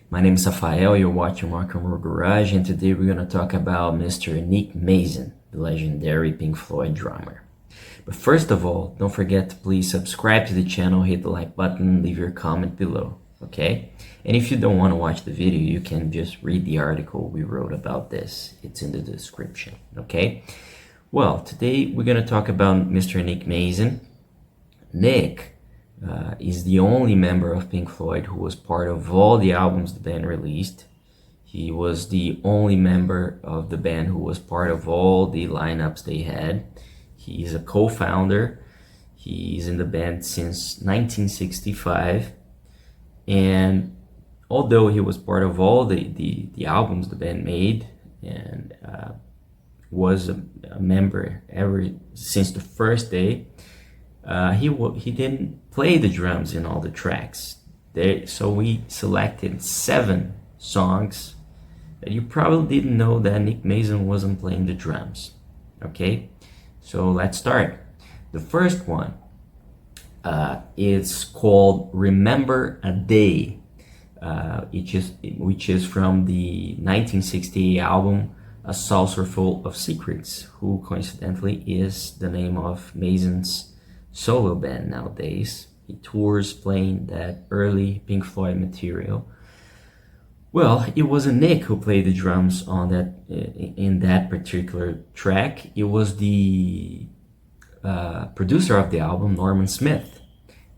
My name is Rafael, you're watching Rock and Roll Garage, and today we're going to talk about Mr. Nick Mason, the legendary Pink Floyd drummer. But first of all, don't forget to please subscribe to the channel, hit the like button, leave your comment below, okay? And if you don't want to watch the video, you can just read the article we wrote about this. It's in the description, okay? Well, today we're going to talk about Mr. Nick Mason. Nick is the only member of Pink Floyd who was part of all the albums the band released. He was the only member of the band who was part of all the lineups they had. He is a co-founder. He's in the band since 1965. And although he was part of all the albums the band made and was a member ever since the first day, he didn't play the drums in all the tracks. So we selected 7 songs that you probably didn't know that Nick Mason wasn't playing the drums. Okay, so let's start. The first one is called "Remember a Day," which is from the 1968 album "A Saucer Full of Secrets," who coincidentally is the name of Mason's solo band nowadays. He tours playing that early Pink Floyd material. Well, it wasn't Nick who played the drums on that in that particular track. It was the producer of the album, Norman Smith,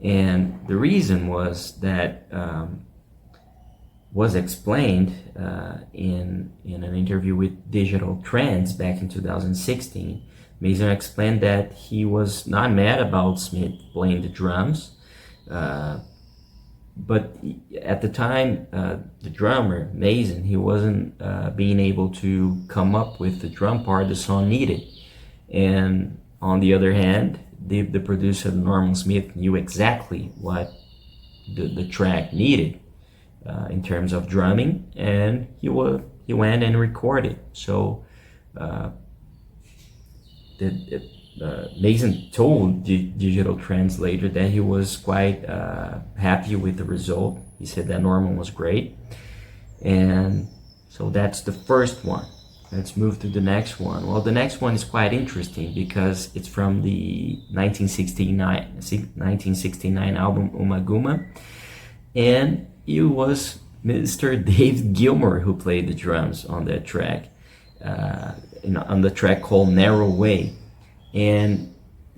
and the reason was that was explained in an interview with Digital Trends back in 2016. Mason explained that he was not mad about Smith playing the drums, but at the time, the drummer, Mason, he wasn't being able to come up with the drum part the song needed. And on the other hand, the producer, Norman Smith, knew exactly what the track needed in terms of drumming, and he went and recorded. So Mason told Digital Trends later that he was quite happy with the result. He said that Norman was great. And so that's the first one. Let's move to the next one. Well, the next one is quite interesting because it's from the 1969 album Umaguma, and it was Mr. Dave Gilmour who played the drums on that track, on the track called Narrow Way. And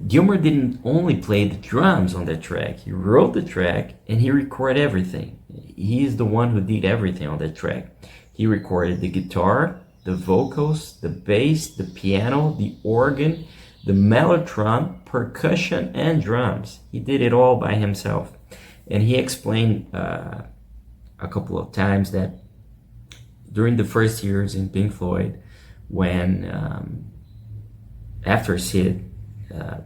Gilmour didn't only play the drums on that track, he wrote the track and he recorded everything. He is the one who did everything on that track. He recorded the guitar, the vocals, the bass, the piano, the organ, the mellotron, percussion, and drums. He did it all by himself. And he explained a couple of times that during the first years in Pink Floyd, when after Sid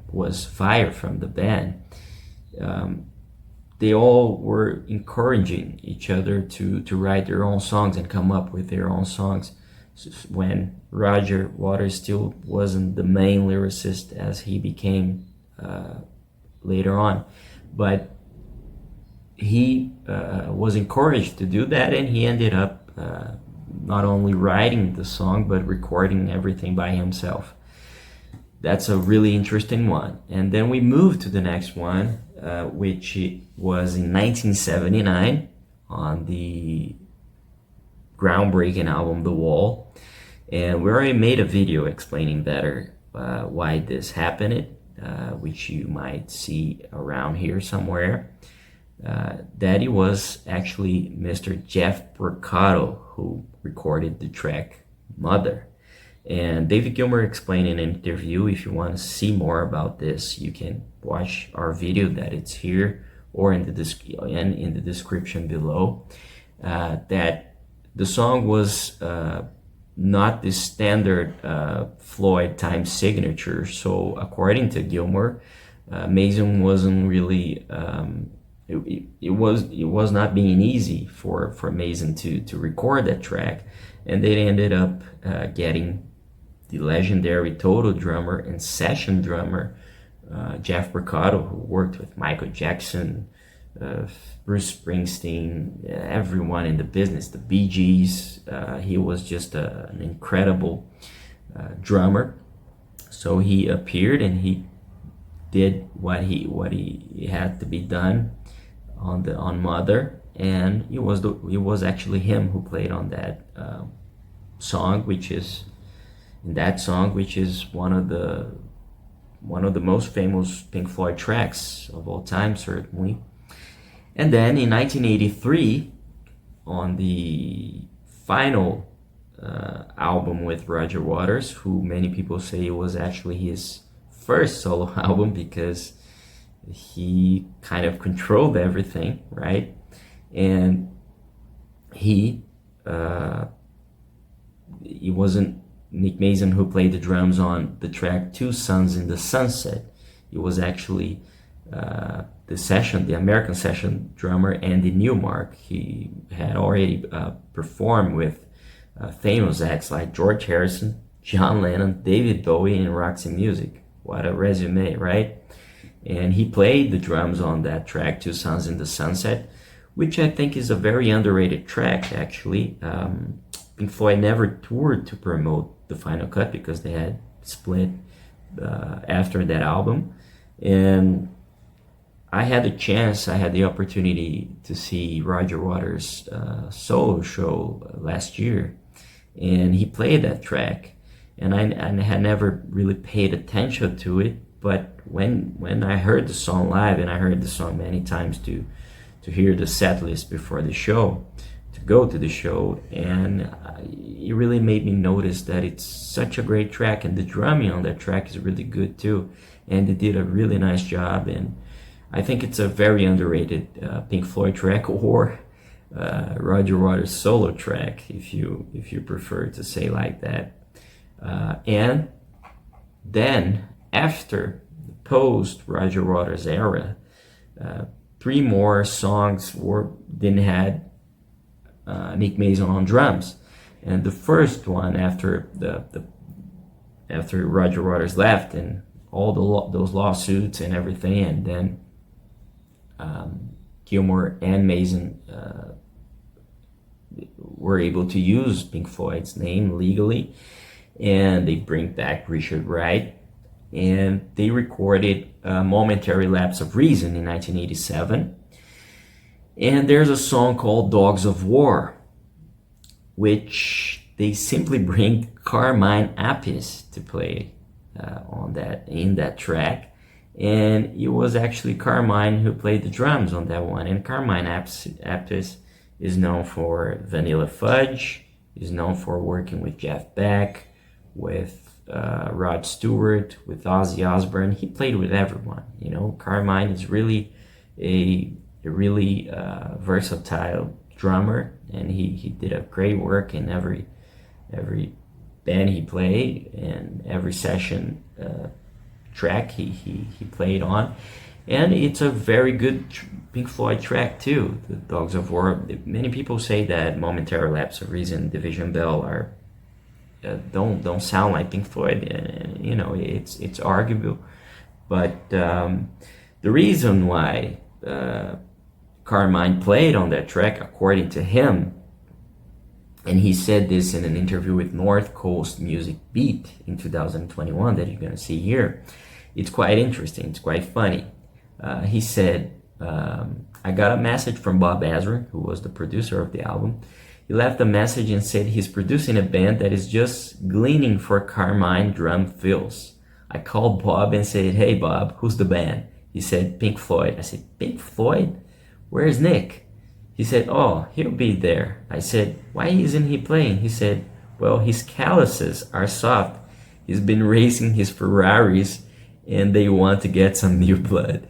was fired from the band, they all were encouraging each other to write their own songs and come up with their own songs, when Roger Waters still wasn't the main lyricist as he became later on. But he was encouraged to do that, and he ended up not only writing the song but recording everything by himself. That's a really interesting one. And then we moved to the next one, which was in 1979 on the groundbreaking album The Wall. And we already made a video explaining better why this happened, which you might see around here somewhere. That it was actually Mr. Jeff Porcaro who recorded the track Mother. And David Gilmour explained in an interview, if you want to see more about this, you can watch our video that it's here or in the description below, that the song was not the standard Floyd time signature. So according to Gilmour, Mason wasn't really it was not being easy for Mason to record that track, and they ended up getting the legendary total drummer and session drummer Jeff Porcaro, who worked with Michael Jackson, uh, Bruce Springsteen, everyone in the business, the Bee Gees. He was just an incredible drummer. So he appeared and he did what he had to be done on Mother, and it was actually him who played on that song, which is one of the most famous Pink Floyd tracks of all time, certainly. And then in 1983, on the final album with Roger Waters, who many people say was actually his first solo album because he kind of controlled everything, right? And it wasn't Nick Mason who played the drums on the track Two Suns in the Sunset. It was actually the American session drummer Andy Newmark. He had already performed with famous acts like George Harrison, John Lennon, David Bowie, and Roxy Music. What a resume, right? And he played the drums on that track, Two Suns in the Sunset, which I think is a very underrated track, actually. Pink Floyd never toured to promote the final cut because they had split after that album. And I had the opportunity to see Roger Waters' solo show last year, and he played that track. And I had never really paid attention to it, but when I heard the song live, and I heard the song many times to hear the set list before the show, to go to the show, and it really made me notice that it's such a great track, and the drumming on that track is really good too, and they did a really nice job, and I think it's a very underrated Pink Floyd track, or Roger Waters' solo track, if you prefer to say like that. And then after the post Roger Waters era, 3 more songs didn't have Nick Mason on drums, and the first one after after Roger Waters left and all those lawsuits and everything, and then Gilmour and Mason were able to use Pink Floyd's name legally, and they bring back Richard Wright, and they recorded Momentary Lapse of Reason in 1987. And there's a song called Dogs of War, which they simply bring Carmine Appice to play in that track. And it was actually Carmine who played the drums on that one. And Carmine Appice is known for Vanilla Fudge, is known for working with Jeff Beck, with Rod Stewart, with Ozzy Osbourne. He played with everyone. Carmine is really a really versatile drummer, and he did a great work in every band he played, and every session track he played on. And it's a very good Pink Floyd track too, the Dogs of War. Many people say that Momentary Lapse of Reason, Division Bell are don't sound like Pink Floyd. It's arguable, but the reason why Carmine played on that track, according to him, and he said this in an interview with North Coast Music Beat in 2021 that you're going to see here, it's quite interesting, it's quite funny. He said, I got a message from Bob Ezrin, who was the producer of the album. He left a message and said he's producing a band that is just gleaning for Carmine drum fills. I called Bob and said, hey Bob, who's the band? He said, Pink Floyd. I said, Pink Floyd? Where's Nick? He said, oh, he'll be there. I said, why isn't he playing? He said, well, his calluses are soft. He's been racing his Ferraris and they want to get some new blood.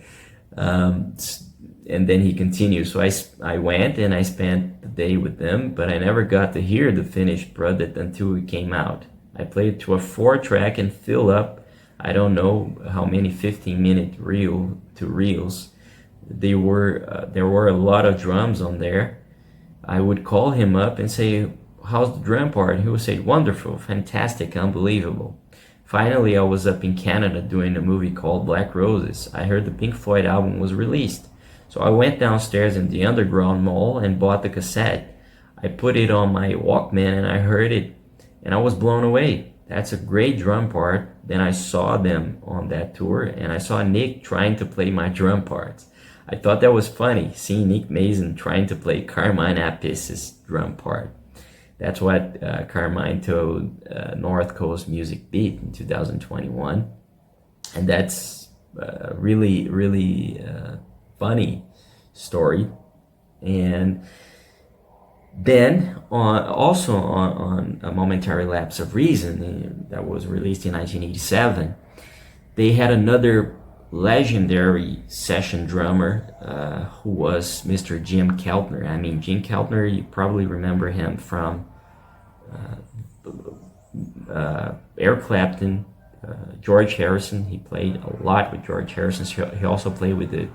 And then he continues. So I went and I spent the day with them, but I never got to hear the finished product until it came out. I played to a 4-track and filled up, I don't know how many 15-minute reels. There were a lot of drums on there. I would call him up and say, how's the drum part? He would say, wonderful, fantastic, unbelievable. Finally, I was up in Canada doing a movie called Black Roses. I heard the Pink Floyd album was released. So I went downstairs in the underground mall and bought the cassette. I put it on my Walkman and I heard it, and I was blown away. That's a great drum part. Then I saw them on that tour, and I saw Nick trying to play my drum parts. I thought that was funny, seeing Nick Mason trying to play Carmine Appice's drum part. That's what Carmine told North Coast Music Beat in 2021. And that's really, really funny story. And then also on A Momentary Lapse of Reason, that was released in 1987, they had another legendary session drummer who was Mr. Jim Keltner. I mean, Jim Keltner, you probably remember him from Eric Clapton, George Harrison. He played a lot with George Harrison. He also played with the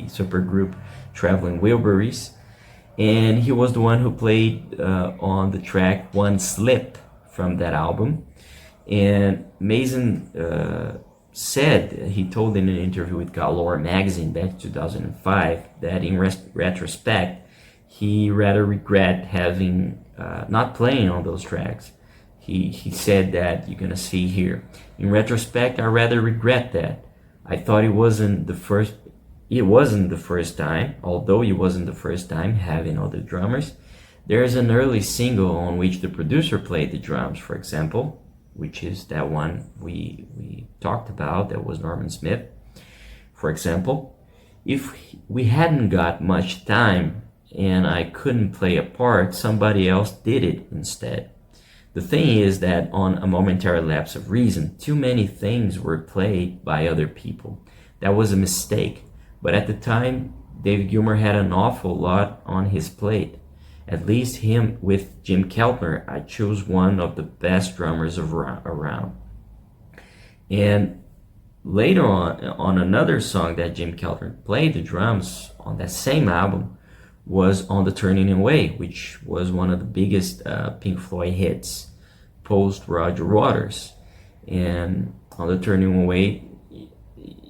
supergroup Traveling Wilburys. And he was the one who played on the track One Slip from that album. And Mason said, he told in an interview with Gilmour magazine back in 2005, that in retrospect, he rather regret having not playing on those tracks. He said that, you're gonna see here. In retrospect, I rather regret that. I thought it wasn't the first time, although it wasn't the first time having other drummers. There is an early single on which the producer played the drums, for example, which is that one we talked about, that was Norman Smith. For example, if we hadn't got much time and I couldn't play a part, somebody else did it instead. The thing is that on A Momentary Lapse of Reason, too many things were played by other people. That was a mistake. But at the time, David Gilmour had an awful lot on his plate. At least him with Jim Keltner, I chose one of the best drummers around. And later on another song that Jim Keltner played the drums on that same album was on The Turning Away, which was one of the biggest Pink Floyd hits post Roger Waters. And on The Turning Away,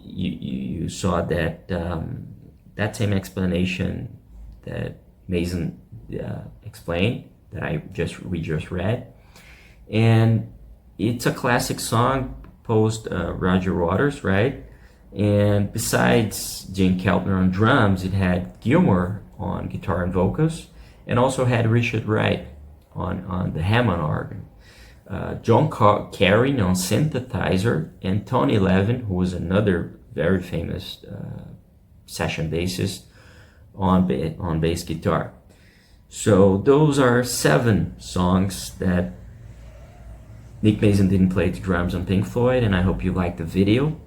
you saw that that same explanation that Mason explained, that we just read, and it's a classic song post Roger Waters, right? And besides Jim Keltner on drums, it had Gilmour on guitar and vocals, and also had Richard Wright on the Hammond organ, John Carin on synthesizer, and Tony Levin, who was another very famous session bassist, on bass guitar. So those are 7 songs that Nick Mason didn't play the drums on Pink Floyd, and I hope you liked the video.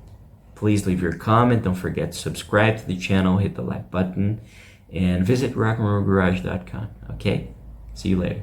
Please leave your comment. Don't forget to subscribe to the channel, hit the like button, and visit rockandrollgarage.com. Okay? See you later.